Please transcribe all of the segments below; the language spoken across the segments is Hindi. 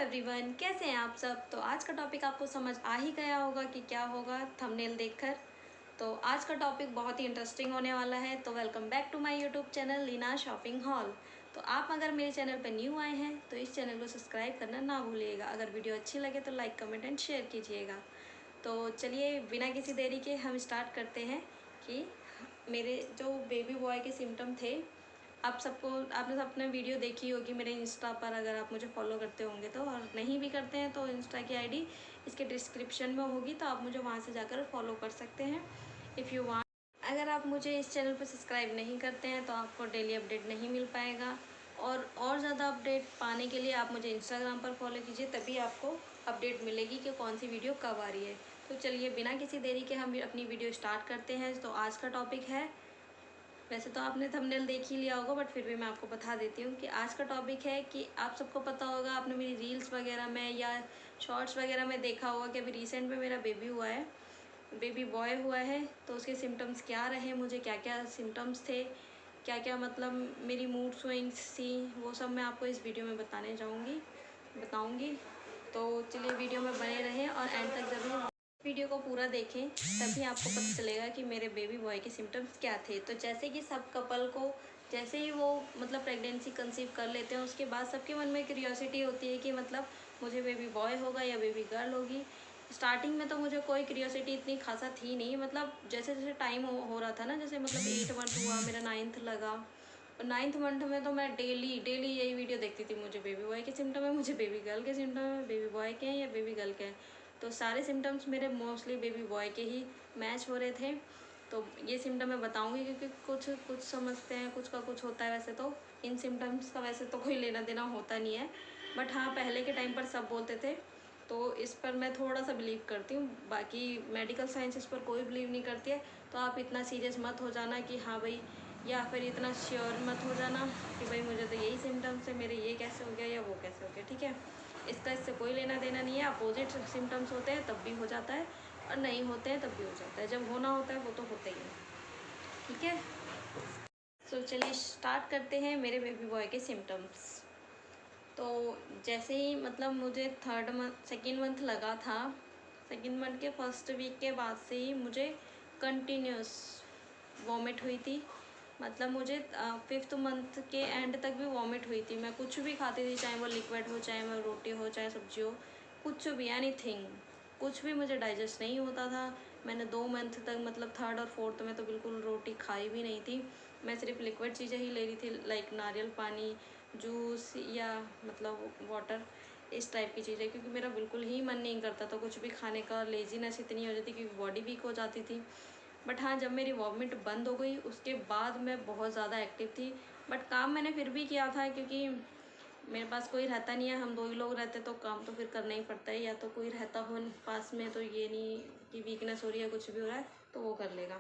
एवरीवन, कैसे हैं आप सब। तो आज का टॉपिक आपको समझ आ ही गया होगा कि क्या होगा थंबनेल देखकर। तो आज का टॉपिक बहुत ही इंटरेस्टिंग होने वाला है। तो welcome back to my YouTube channel Leena shopping hall. तो आप अगर मेरे चैनल पर न्यू आए हैं तो इस चैनल को सब्सक्राइब करना ना भूलिएगा। अगर वीडियो अच्छी लगे तो लाइक कमेंट एंड शेयर कीजिएगा। तो चलिए बिना किसी देरी के हम स्टार्ट करते हैं कि मेरे जो बेबी बॉय के सिम्टम थे, आपने सब अपने वीडियो देखी होगी मेरे इंस्टा पर, अगर आप मुझे फॉलो करते होंगे तो, और नहीं भी करते हैं तो इंस्टा की आईडी इसके डिस्क्रिप्शन में होगी, तो आप मुझे वहाँ से जाकर फॉलो कर सकते हैं इफ़ यू वांट। अगर आप मुझे इस चैनल पर सब्सक्राइब नहीं करते हैं तो आपको डेली अपडेट नहीं मिल पाएगा, और ज़्यादा अपडेट पाने के लिए आप मुझे इंस्टाग्राम पर फॉलो कीजिए, तभी आपको अपडेट मिलेगी कि कौन सी वीडियो कब आ रही है। तो चलिए बिना किसी देरी के हम अपनी वीडियो स्टार्ट करते हैं। तो आज का टॉपिक है, वैसे तो आपने थंबनेल देख ही लिया होगा बट फिर भी मैं आपको बता देती हूँ कि आज का टॉपिक है कि आप सबको पता होगा, आपने मेरी रील्स वगैरह में या शॉर्ट्स वगैरह में देखा होगा कि अभी रिसेंट में मेरा बेबी हुआ है, बेबी बॉय हुआ है। तो उसके सिम्टम्स क्या रहे, मुझे क्या क्या सिम्टम्स थे, क्या क्या मतलब मेरी मूड स्विंग्स थी, वो सब मैं आपको इस वीडियो में बताऊँगी। तो चलिए वीडियो में बने रहें और एंड तक ज़रूर वीडियो को पूरा देखें, तभी आपको पता चलेगा कि मेरे बेबी बॉय के सिम्टम्स क्या थे। तो जैसे कि सब कपल को, जैसे ही वो मतलब प्रेगनेंसी कंसीव कर लेते हैं, उसके बाद सबके मन में क्यूरियोसिटी होती है कि मतलब मुझे बेबी बॉय होगा या बेबी गर्ल होगी। स्टार्टिंग में तो मुझे कोई क्यूरियोसिटी इतनी खासा थी नहीं, मतलब जैसे जैसे टाइम हो रहा था ना, जैसे मतलब 8 मंथ हुआ, मेरा 9th लगा, और 9th मंथ में तो मैं डेली डेली यही वीडियो देखती थी, मुझे बेबी बॉय के सिम्टम है, मुझे बेबी गर्ल के सिम्टम है, बेबी बॉय के हैं या बेबी गर्ल के हैं। तो सारे सिम्टम्स मेरे मोस्टली बेबी बॉय के ही मैच हो रहे थे। तो ये सिम्टम मैं बताऊंगी क्योंकि कुछ कुछ समझते हैं, कुछ का कुछ होता है। वैसे तो इन सिम्टम्स का वैसे तो कोई लेना देना होता नहीं है, बट हाँ पहले के टाइम पर सब बोलते थे, तो इस पर मैं थोड़ा सा बिलीव करती हूँ। बाकी मेडिकल साइंस इस पर कोई बिलीव नहीं करती है, तो आप इतना सीरियस मत हो जाना कि हाँ भाई, या फिर इतना श्योर मत हो जाना कि भाई मुझे तो यही सिम्टम्स है, मेरे ये कैसे हो गया या वो कैसे हो गया। ठीक है, इससे कोई लेना देना नहीं है। अपोजिट सिम्टम्स होते हैं तब भी हो जाता है, और नहीं होते हैं तब भी हो जाता है। जब होना होता है वो तो होता ही है। ठीक है, सो चलिए स्टार्ट करते हैं मेरे बेबी बॉय के सिम्टम्स। तो जैसे ही मतलब मुझे सेकेंड मंथ लगा था, सेकेंड मंथ के फर्स्ट वीक के बाद से ही मुझे कंटिन्यूस वॉमिट हुई थी। मतलब मुझे 5th मंथ के एंड तक भी वॉमिट हुई थी। मैं कुछ भी खाती थी, चाहे वो लिक्विड हो, चाहे वो रोटी हो, चाहे सब्जी हो, कुछ भी, एनीथिंग, कुछ भी मुझे डाइजेस्ट नहीं होता था। मैंने 2 मंथ तक, मतलब 3rd और 4th में तो बिल्कुल रोटी खाई भी नहीं थी। मैं सिर्फ लिक्विड चीज़ें ही ले रही थी, लाइक नारियल पानी, जूस या मतलब वाटर, इस टाइप की चीज़ें, क्योंकि मेरा बिल्कुल ही मन नहीं करता था कुछ भी खाने का। लेजीनेस इतनी हो जाती क्योंकि बॉडी वीक हो जाती थी। बट हाँ, जब मेरी वॉमिट बंद हो गई उसके बाद मैं बहुत ज़्यादा एक्टिव थी। बट काम मैंने फिर भी किया था, क्योंकि मेरे पास कोई रहता नहीं है, हम 2 ही लोग रहते तो काम तो फिर करना ही पड़ता है। या तो कोई रहता हो पास में तो ये नहीं कि वीकनेस हो रही है, कुछ भी हो रहा है तो वो कर लेगा,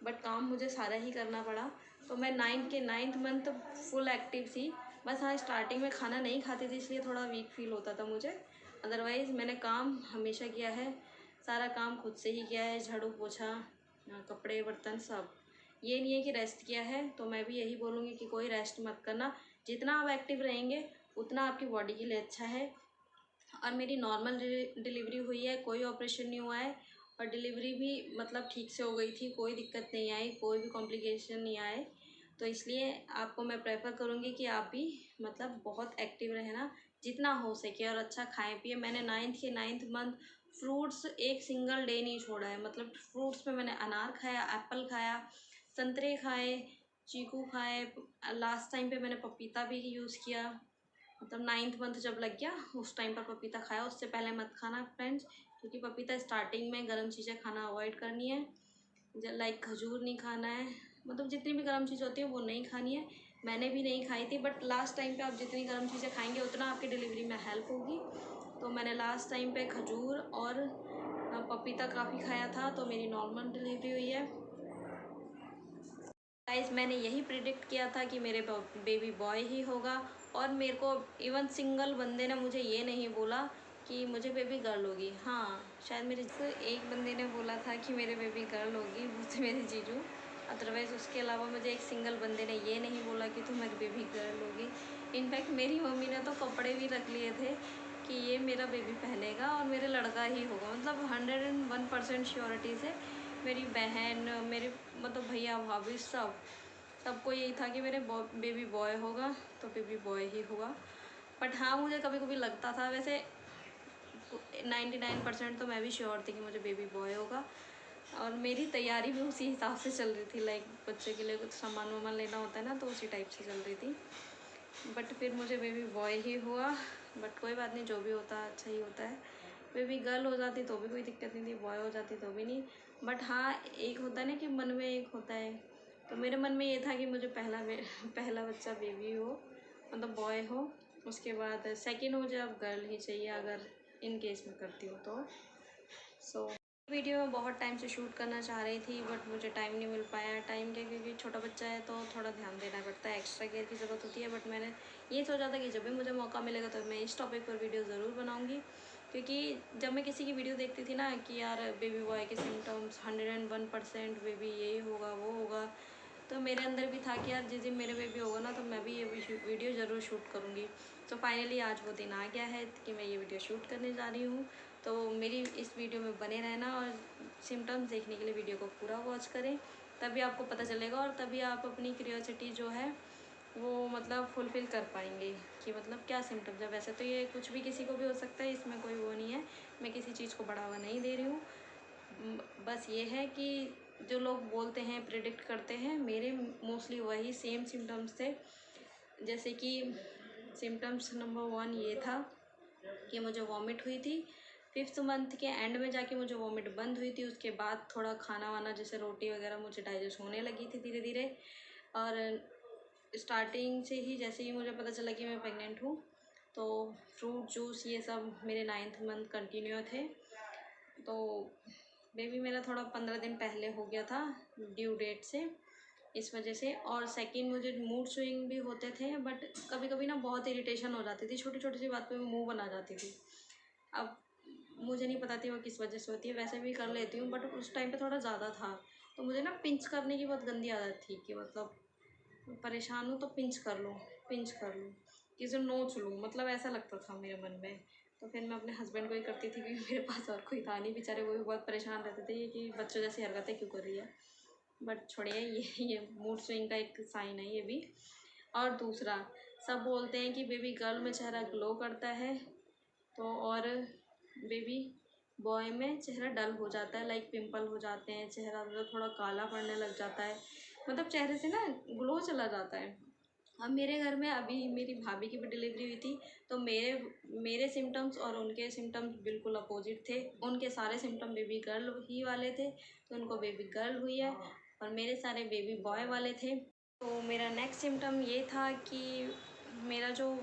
बट काम मुझे सारा ही करना पड़ा। तो मैं 9th मंथ फुल एक्टिव थी। बस हाँ, स्टार्टिंग में खाना नहीं खाती थी इसलिए थोड़ा वीक फील होता था मुझे। अदरवाइज़ मैंने काम हमेशा किया है, सारा काम खुद से ही किया है, झाड़ू पोछा, कपड़े बर्तन सब। ये नहीं है कि रेस्ट किया है। तो मैं भी यही बोलूँगी कि कोई रेस्ट मत करना, जितना आप एक्टिव रहेंगे उतना आपकी बॉडी के लिए अच्छा है। और मेरी नॉर्मल डिलीवरी हुई है, कोई ऑपरेशन नहीं हुआ है, और डिलीवरी भी मतलब ठीक से हो गई थी, कोई दिक्कत नहीं आई, कोई भी कॉम्प्लिकेशन नहीं आए। तो इसलिए आपको मैं प्रेफर करूँगी कि आप भी मतलब बहुत एक्टिव रहना जितना हो सके, और अच्छा खाएं पिए। मैंने 9th मंथ फ्रूट्स एक सिंगल डे नहीं छोड़ा है। मतलब फ्रूट्स में मैंने अनार खाया, एप्पल खाया, संतरे खाए, चीकू खाए, लास्ट टाइम पे मैंने पपीता भी यूज़ किया। मतलब 9th मंथ जब लग गया उस टाइम पर पपीता खाया। उससे पहले मत खाना फ्रेंड्स, क्योंकि पपीता स्टार्टिंग में गर्म चीज़ें खाना अवॉइड करनी है। लाइक खजूर नहीं खाना है, मतलब जितनी भी गर्म चीज़ होती है वो नहीं खानी है। मैंने भी नहीं खाई थी, बट लास्ट टाइम पे आप जितनी गर्म चीज़ें खाएंगे उतना आपकी डिलीवरी में हेल्प होगी। तो मैंने लास्ट टाइम पे खजूर और पपीता काफ़ी खाया था, तो मेरी नॉर्मल डिलीवरी हुई है। गाइस, मैंने यही प्रिडिक्ट किया था कि मेरे बेबी बॉय ही होगा, और मेरे को इवन सिंगल बंदे ने मुझे ये नहीं बोला कि मुझे बेबी गर्ल होगी। हाँ, शायद मेरे एक बंदे ने बोला था कि मेरे बेबी गर्ल होगी, वो थे मेरे जीजू। अदरवाइज़ उसके अलावा मुझे एक सिंगल बंदे ने ये नहीं बोला कि तुम्हारी बेबी गर्ल होगी। इनफैक्ट मेरी मम्मी ने तो कपड़े भी रख लिए थे कि ये मेरा बेबी पहनेगा और मेरे लड़का ही होगा। मतलब 101% श्योरिटी से मेरी बहन, मेरे मतलब भैया भाभी सबको यही था कि मेरे बेबी बॉय होगा तो बेबी बॉय ही होगा। बट हाँ, मुझे कभी कभी लगता था, वैसे 99% तो मैं भी श्योर थी कि मुझे बेबी बॉय होगा। और मेरी तैयारी भी उसी हिसाब से चल रही थी, लाइक बच्चे के लिए कुछ सामान वामान लेना होता है ना, तो उसी टाइप से चल रही थी। बट फिर मुझे बेबी बॉय ही हुआ। बट कोई बात नहीं, जो भी होता है अच्छा ही होता है। बेबी गर्ल हो जाती तो भी कोई दिक्कत नहीं थी, बॉय हो जाती तो भी नहीं। बट हाँ, एक होता है ना कि मन में एक होता है, तो मेरे मन में ये था कि मुझे पहला बच्चा बेबी हो, मतलब बॉय हो। उसके बाद सेकंड मुझे अब गर्ल ही चाहिए, अगर इन केस में करती हूँ तो। सो वीडियो मैं बहुत टाइम से शूट करना चाह रही थी, बट मुझे टाइम नहीं मिल पाया। टाइम के क्योंकि छोटा बच्चा है तो थोड़ा ध्यान देना पड़ता है, एक्स्ट्रा केयर की ज़रूरत होती है। बट मैंने ये सोचा था कि जब भी मुझे मौका मिलेगा तो मैं इस टॉपिक पर वीडियो ज़रूर बनाऊँगी। क्योंकि जब मैं किसी की वीडियो देखती थी ना कि यार बेबी बॉय के सिम्टम्स 101% बेबी ये होगा वो होगा, तो मेरे अंदर भी था कि यार जिस दिन मेरे बेबी होगा ना तो मैं भी ये वीडियो ज़रूर शूट करूँगी। तो फाइनली आज वो दिन आ गया है कि मैं ये वीडियो शूट करने जा रही हूँ। तो मेरी इस वीडियो में बने रहना और सिम्टम्स देखने के लिए वीडियो को पूरा वॉच करें, तभी आपको पता चलेगा और तभी आप अपनी क्यूरियोसिटी जो है वो मतलब फुलफ़िल कर पाएंगे कि मतलब क्या सिम्टम्स है। वैसे तो ये कुछ भी किसी को भी हो सकता है, इसमें कोई वो नहीं है, मैं किसी चीज़ को बढ़ावा नहीं दे रही हूँ। बस ये है कि जो लोग बोलते हैं, प्रिडिक्ट करते हैं, मेरे मोस्टली वही सेम सिम्टम्स थे। जैसे कि सिम्टम्स नंबर 1 ये था कि मुझे वॉमिट हुई थी। 5th मंथ के एंड में जाके मुझे वॉमिट बंद हुई थी। उसके बाद थोड़ा खाना वाना जैसे रोटी वगैरह मुझे डाइजेस्ट होने लगी थी धीरे धीरे। और स्टार्टिंग से ही जैसे ही मुझे पता चला कि मैं प्रेग्नेंट हूँ, तो फ्रूट जूस ये सब मेरे 9th मंथ कंटिन्यू थे। तो बेबी मेरा थोड़ा 15 दिन पहले हो गया था ड्यू डेट से, इस वजह से। और सेकंड, मुझे मूड स्विंग भी होते थे, बट कभी कभी ना बहुत इरिटेशन हो जाती थी, छोटी छोटी सी बात पे मुंह बना जाती थी। अब मुझे नहीं पता थी वो किस वजह से होती है, वैसे भी कर लेती हूँ, बट उस टाइम पे थोड़ा ज़्यादा था। तो मुझे ना पिंच करने की बहुत गंदी आदत थी कि मतलब परेशान हूँ तो पिंच कर लूँ, पिंच कर लूँ, किसी नोच लूँ, मतलब ऐसा लगता था मेरे मन में। तो फिर मैं अपने हस्बैंड को ही करती थी क्योंकि मेरे पास और कोई था नहीं, बेचारे वो भी बहुत परेशान रहते थे कि बच्चों जैसी हरकतें क्यों कर रही है। बट छोड़िए, ये मूड स्विंग का एक साइन है ये भी। और दूसरा, सब बोलते हैं कि बेबी गर्ल में चेहरा ग्लो करता है, तो और बेबी बॉय में चेहरा डल हो जाता है, लाइक पिंपल हो जाते हैं, चेहरा मतलब थोड़ा काला पड़ने लग जाता है, मतलब चेहरे से ना ग्लो चला जाता है। अब मेरे घर में अभी मेरी भाभी की भी डिलीवरी हुई थी, तो मेरे सिम्टम्स और उनके सिम्टम्स बिल्कुल अपोजिट थे। उनके सारे सिम्टम बेबी गर्ल ही वाले थे, तो उनको बेबी गर्ल हुई है, और मेरे सारे बेबी बॉय वाले थे। तो मेरा नेक्स्ट सिम्टम ये था कि मेरा जो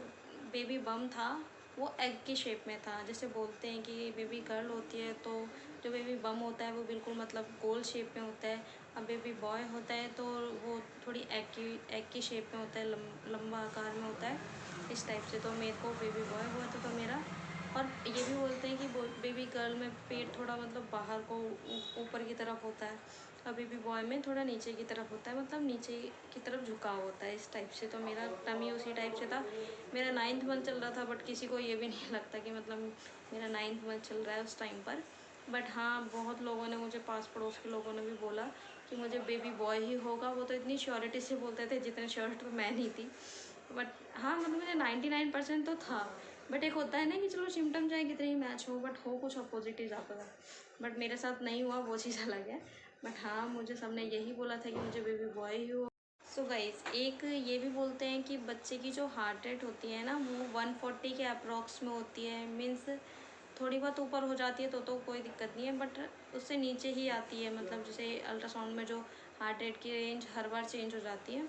बेबी बम था वो एग की शेप में था। जैसे बोलते हैं कि बेबी गर्ल होती है तो जो बेबी बम होता है वो बिल्कुल मतलब गोल शेप में होता है। अब बेबी बॉय होता है तो वो थोड़ी एग की शेप में होता है, लंबा आकार में होता है, इस टाइप से। तो मेरे को बेबी बॉय हुआ था तो मेरा। और ये भी बोलते हैं कि बेबी गर्ल में पेट थोड़ा मतलब बाहर को ऊपर की तरफ होता है, और बेबी बॉय में थोड़ा नीचे की तरफ होता है, मतलब नीचे की तरफ झुकाव होता है, इस टाइप से। तो मेरा टमी उसी टाइप से था। मेरा 9th मंथ चल रहा था, बट किसी को ये भी नहीं लगता कि मतलब मेरा 9th मंथ चल रहा है उस टाइम पर। बट हाँ, बहुत लोगों ने मुझे, पास पड़ोस के लोगों ने भी बोला कि मुझे बेबी बॉय ही होगा। वो तो इतनी श्योरिटी से बोलते थे जितने श्योर तो मैं नहीं थी। बट हाँ, मतलब मुझे 99% तो था। बट एक होता है ना कि चलो सिम्टम चाहे कितने ही मैच हो, बट हो कुछ अपोजिट ही जाता था। बट मेरे साथ नहीं हुआ, वो चीज़ अलग है। बट हाँ, मुझे सबने यही बोला था कि मुझे बेबी बॉय ही हो। सो गाइस, एक ये भी बोलते हैं कि बच्चे की जो हार्ट रेट होती है ना वो 140 के अप्रॉक्स में होती है। मीन्स थोड़ी बहुत ऊपर हो जाती है तो कोई दिक्कत नहीं है, बट उससे नीचे ही आती है। मतलब जैसे अल्ट्रासाउंड में जो हार्ट रेट की रेंज हर बार चेंज हो जाती है।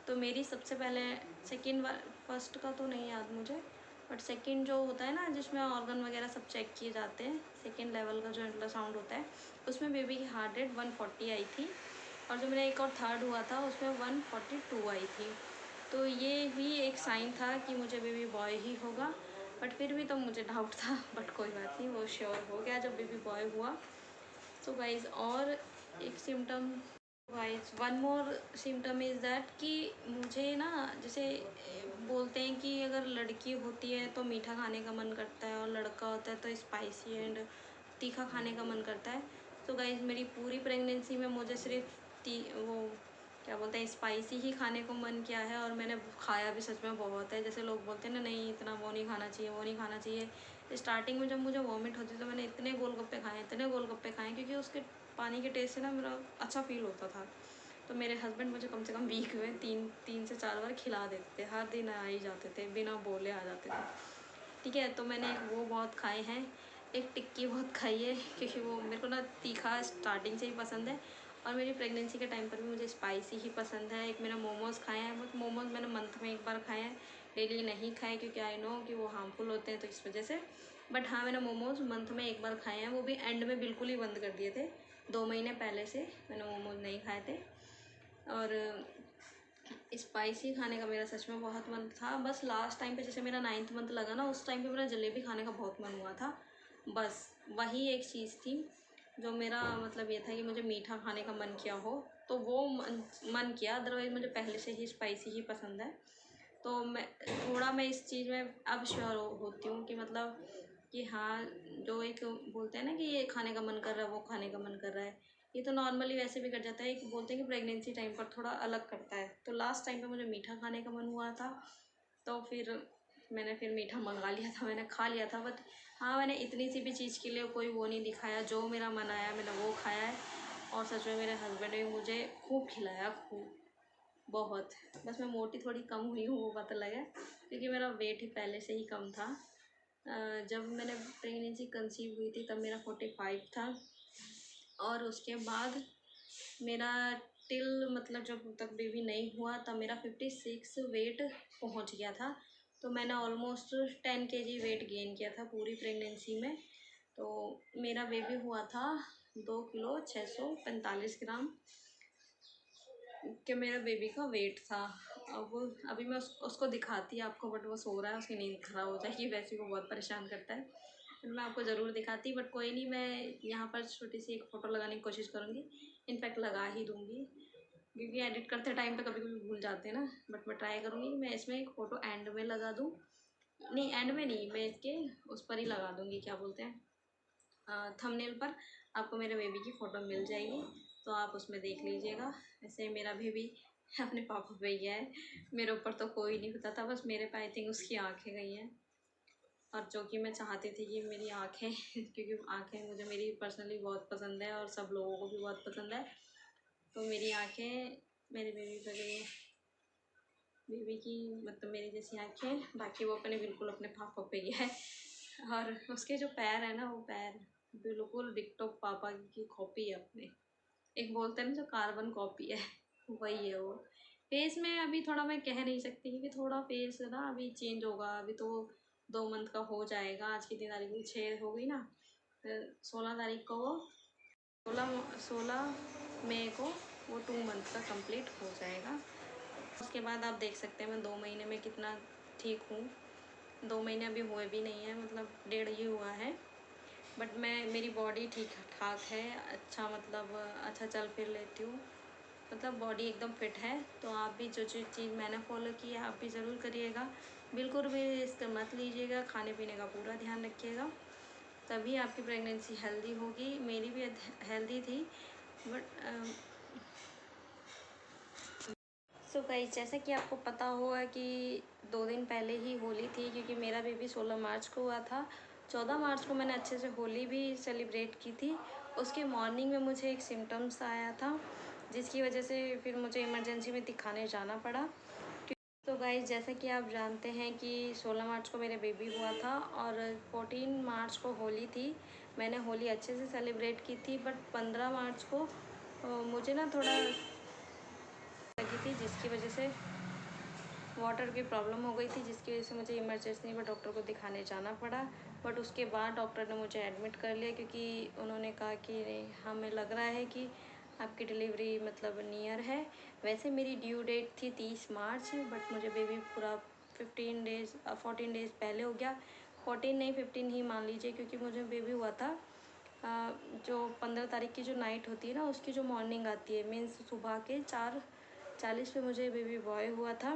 तो मेरी सबसे पहले सेकेंड बार, फर्स्ट का तो नहीं याद मुझे, बट सेकेंड जो होता है ना जिसमें ऑर्गन वगैरह सब चेक किए जाते हैं, सेकेंड लेवल का जो अल्ट्रासाउंड होता है, उसमें बेबी की हार्ट रेट 140 आई थी। और जो मेरा एक और थर्ड हुआ था उसमें 142 आई थी। तो ये भी एक साइन था कि मुझे बेबी बॉय ही होगा। बट फिर भी तो मुझे डाउट था, बट कोई बात नहीं, वो श्योर हो गया जब बेबी बॉय हुआ। सो गाइज, और एक symptom guys one more symptom is that कि मुझे ना जैसे बोलते हैं कि अगर लड़की होती है तो मीठा खाने का मन करता है और लड़का होता है तो स्पाइसी एंड तीखा खाने का मन करता है। तो गाइस मेरी पूरी प्रेगनेंसी में मुझे सिर्फ वो क्या बोलते हैं स्पाइसी ही खाने को मन किया है, और मैंने खाया भी सच में बहुत है। जैसे लोग बोलते हैं ना नहीं इतना वो नहीं खाना चाहिए, वो नहीं खाना चाहिए। स्टार्टिंग में जब मुझे वॉमिट होती तो मैंने इतने गोलगप्पे खाए, इतने गोलगप्पे खाए, क्योंकि उसके पानी के टेस्ट से ना मेरा अच्छा फील होता था। तो मेरे हस्बैंड मुझे कम से कम वीक में तीन से 4 बार खिला देते थे, हर दिन आ ही जाते थे, बिना बोले आ जाते थे। ठीक है, तो मैंने एक वो बहुत खाए हैं, एक टिक्की बहुत खाई है, क्योंकि वो मेरे को ना तीखा स्टार्टिंग से ही पसंद है, और मेरी प्रेगनेंसी के टाइम पर भी मुझे स्पाइसी ही पसंद है। एक मैंने मोमोज़ खाए हैं, बट मोमोज़ मैंने मंथ में एक बार खाए हैं, डेली नहीं खाए, क्योंकि आई नो कि वो हार्मफुल होते हैं तो इस वजह से। बट हाँ, मैंने मोमोज़ मंथ में एक बार खाए हैं, वो भी एंड में बिल्कुल ही बंद कर दिए थे। 2 महीने पहले से मैंने मोमोज़ नहीं खाए थे। और स्पाइसी खाने का मेरा सच में बहुत मन था। बस लास्ट टाइम पे जैसे मेरा 9th मंथ लगा ना, उस टाइम पे मेरा जलेबी खाने का बहुत मन हुआ था। बस वही एक चीज़ थी जो मेरा मतलब ये था कि मुझे मीठा खाने का मन किया हो, तो वो मन किया। अदरवाइज़ मुझे पहले से ही स्पाइसी ही पसंद है। तो मैं इस चीज़ में अब श्योर होती हूँ कि मतलब कि हाँ, जो एक बोलते हैं ना कि ये खाने का मन कर रहा है, वो खाने का मन कर रहा है, ये तो नॉर्मली वैसे भी कर जाता है। एक बोलते हैं कि प्रेगनेंसी टाइम पर थोड़ा अलग करता है। तो लास्ट टाइम पे मुझे मीठा खाने का मन हुआ था, तो फिर मैंने मीठा मंगा लिया था, मैंने खा लिया था। बट हाँ, मैंने इतनी सी भी चीज़ के लिए कोई वो नहीं दिखाया, जो मेरा मन आया मैंने वो खाया है। और सच में मेरे हस्बैंड ने मुझे खूब खिलाया, खूब, बहुत। बस मैं मोटी थोड़ी कम हुई हूँ वो पता लगा, क्योंकि मेरा वेट ही पहले से ही कम था। जब मैंने प्रेगनेंसी कंसीव हुई थी तब मेरा 45 था, और उसके बाद मेरा टिल मतलब जब तक बेबी नहीं हुआ तब मेरा 56 वेट पहुंच गया था। तो मैंने ऑलमोस्ट 10 kg वेट गेन किया था पूरी प्रेगनेंसी में। तो मेरा बेबी हुआ था 2 किलो 645 ग्राम के मेरा बेबी का वेट था। अब अभी मैं उसको दिखाती आपको, बट वो सो रहा है, उसकी नींद खराब हो जाएगी, वैसे वो बहुत परेशान करता है। फिर मैं आपको ज़रूर दिखाती, बट कोई नहीं, मैं यहाँ पर छोटी सी एक फ़ोटो लगाने की कोशिश करूँगी। इनफैक्ट लगा ही दूँगी, क्योंकि एडिट करते टाइम पे कभी कभी भूल जाते हैं ना। बट मैं ट्राई करूँगी कि मैं इसमें एक फ़ोटो एंड में लगा दूँ। नहीं, एंड में नहीं, मैं इसके उस पर ही लगा दूँगी, क्या बोलते हैं, थंबनेल पर आपको मेरे बेबी की फ़ोटो मिल जाएगी, तो आप उसमें देख लीजिएगा। ऐसे मेरा बेबी अपने पापा पे गया है, मेरे ऊपर तो कोई नहीं पता था, बस मेरे पे आई थिंक उसकी आँखें गई हैं। और जो कि मैं चाहती थी कि मेरी आँखें क्योंकि आँखें मुझे मेरी पर्सनली बहुत पसंद है और सब लोगों को भी बहुत पसंद है, तो मेरी आँखें मेरे बेबी पे गई हैं। बेबी की मतलब मेरी जैसी आँखें, बाकी वो अपने बिल्कुल अपने पापा पे गया है। और उसके जो पैर है ना, वो पैर बिल्कुल डिक्टो पापा की कॉपी है अपने। एक बोलते हैं ना जो कार्बन कॉपी है, वही है वो। फेस में अभी थोड़ा मैं कह नहीं सकती, क्योंकि थोड़ा फेस ना अभी चेंज होगा। अभी तो 2 मंथ का हो जाएगा, आज कितनी तारीख हुई, 6 हो गई ना, फिर 16 तारीख को वो 16 मई को वो 2 मंथ का कंप्लीट हो जाएगा। उसके बाद आप देख सकते हैं मैं 2 महीने में कितना ठीक हूँ। 2 महीने अभी हुए भी नहीं है, मतलब 1.5 ही हुआ है, बट मेरी बॉडी ठीक ठाक है। अच्छा मतलब अच्छा चल फिर लेती हूँ, मतलब बॉडी एकदम फिट है। तो आप भी जो जो चीज़ मैंने फॉलो की है आप भी ज़रूर करिएगा। बिल्कुल भी रिस्क मत लीजिएगा, खाने पीने का पूरा ध्यान रखिएगा, तभी आपकी प्रेगनेंसी हेल्दी होगी। मेरी भी हेल्दी थी, बट सो गाइस, जैसे कि आपको पता होगा कि 2 दिन पहले ही होली थी, क्योंकि मेरा बेबी 16 मार्च को हुआ था। 14 मार्च को मैंने अच्छे से होली भी सेलिब्रेट की थी। उसके मॉर्निंग में मुझे एक सिम्टम्स आया था, जिसकी वजह से फिर मुझे इमरजेंसी में दिखाने जाना पड़ा। तो गाइस, जैसे कि आप जानते हैं कि 16 मार्च को मेरे बेबी हुआ था और 14 मार्च को होली थी। मैंने होली अच्छे से सेलिब्रेट की थी, बट 15 मार्च को मुझे ना थोड़ा लगी थी, जिसकी वजह से वाटर की प्रॉब्लम हो गई थी, जिसकी वजह से मुझे इमरजेंसी में डॉक्टर को दिखाने जाना पड़ा। बट उसके बाद डॉक्टर ने मुझे एडमिट कर लिया, क्योंकि उन्होंने कहा कि हमें लग रहा है कि आपकी डिलीवरी मतलब नियर है। वैसे मेरी ड्यू डेट थी 30 मार्च, बट मुझे बेबी पूरा 14 डेज़ पहले हो गया। 14 नहीं, 15 ही मान लीजिए, क्योंकि मुझे बेबी हुआ था जो 15 तारीख की जो नाइट होती है ना, उसकी जो मॉर्निंग आती है, मीन्स सुबह के 4:40 पे मुझे बेबी बॉय हुआ था।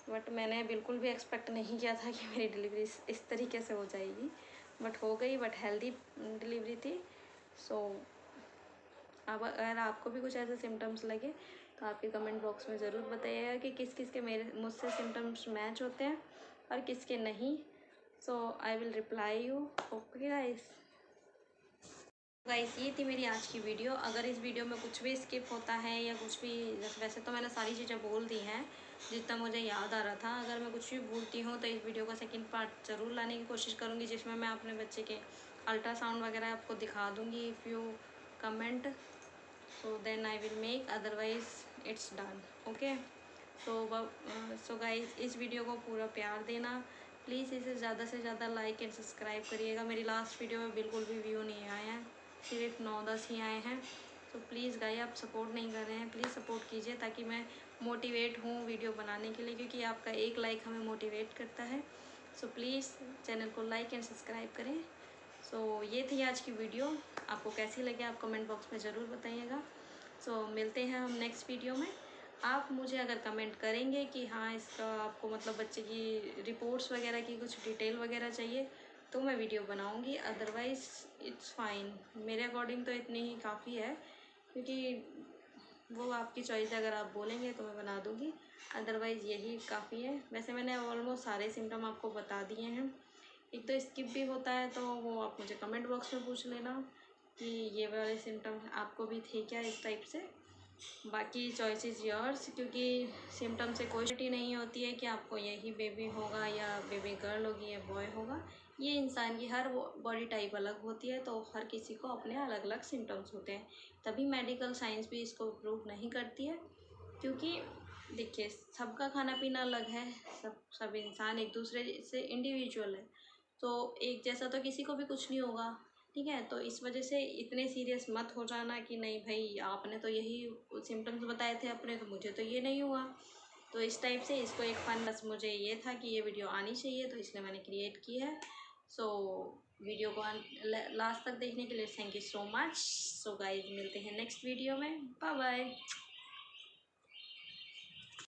बट मैंने बिल्कुल भी एक्सपेक्ट नहीं किया था कि मेरी डिलीवरी इस तरीके से हो जाएगी, बट हो गई। बट हेल्दी डिलीवरी थी। सो अब अगर आपको भी कुछ ऐसे सिम्टम्स लगे तो आपके कमेंट बॉक्स में ज़रूर बताइएगा कि किस किस के मुझसे सिम्टम्स मैच होते हैं और किसके नहीं। So I will reply you. Okay guys, ये थी मेरी आज की वीडियो। अगर इस वीडियो में कुछ भी स्किप होता है या कुछ भी, वैसे तो मैंने सारी चीज़ें बोल दी हैं जितना मुझे याद आ रहा था। अगर मैं कुछ भी भूलती हूँ तो इस वीडियो का सेकंड पार्ट ज़रूर लाने की कोशिश करूँगी, जिसमें मैं अपने बच्चे के अल्ट्रासाउंड वगैरह आपको दिखा दूँगी। If you comment so then I will make, otherwise it's done. Okay, so guys, इस वीडियो को पूरा प्यार देना प्लीज़। इसे ज़्यादा से ज़्यादा लाइक एंड सब्सक्राइब करिएगा। मेरी लास्ट वीडियो में बिल्कुल भी व्यू नहीं आए हैं, सिर्फ 9-10 ही आए हैं। तो प्लीज़ गाइस, आप सपोर्ट नहीं कर रहे हैं, प्लीज़ सपोर्ट कीजिए ताकि मैं मोटिवेट हूँ वीडियो बनाने के लिए, क्योंकि आपका एक लाइक हमें मोटिवेट करता है। सो प्लीज़ चैनल को लाइक एंड सब्सक्राइब करें। सो ये थी आज की वीडियो। आपको कैसी लगे आप कमेंट बॉक्स में ज़रूर बताइएगा। सो मिलते हैं हम नेक्स्ट वीडियो में। आप मुझे अगर कमेंट करेंगे कि हाँ, इसका आपको मतलब बच्चे की रिपोर्ट्स वगैरह की कुछ डिटेल वगैरह चाहिए तो मैं वीडियो बनाऊंगी, अदरवाइज़ इट्स फाइन। मेरे अकॉर्डिंग तो इतनी ही काफ़ी है, क्योंकि वो आपकी चॉइस है। अगर आप बोलेंगे तो मैं बना दूंगी, अदरवाइज़ यही काफ़ी है। वैसे मैंने ऑलमोस्ट सारे सिम्टम आपको बता दिए हैं। एक तो स्किप भी होता है, तो वो आप मुझे कमेंट बॉक्स में पूछ लेना कि ये वाले सिम्टम आपको भी थे क्या इस टाइप से। बाकी चॉइस इज़ योर्स, क्योंकि सिम्टम से कोई छुट्टी नहीं होती है कि आपको यही बेबी होगा या बेबी गर्ल होगी या बॉय होगा। ये इंसान की हर बॉडी टाइप अलग होती है, तो हर किसी को अपने अलग अलग सिम्टम्स होते हैं। तभी मेडिकल साइंस भी इसको प्रूव नहीं करती है, क्योंकि देखिए सबका खाना पीना अलग है, सब इंसान एक दूसरे से इंडिविजुअल है, तो एक जैसा तो किसी को भी कुछ नहीं होगा। ठीक है, तो इस वजह से इतने सीरियस मत हो जाना कि नहीं भाई आपने तो यही सिम्टम्स बताए थे अपने, तो मुझे तो ये नहीं हुआ। तो इस टाइप से इसको एक फन, बस मुझे ये था कि ये वीडियो आनी चाहिए तो इसलिए मैंने क्रिएट की है। सो वीडियो को लास्ट तक देखने के लिए thank you so much. So guys, मिलते हैं नेक्स्ट वीडियो में। Bye bye.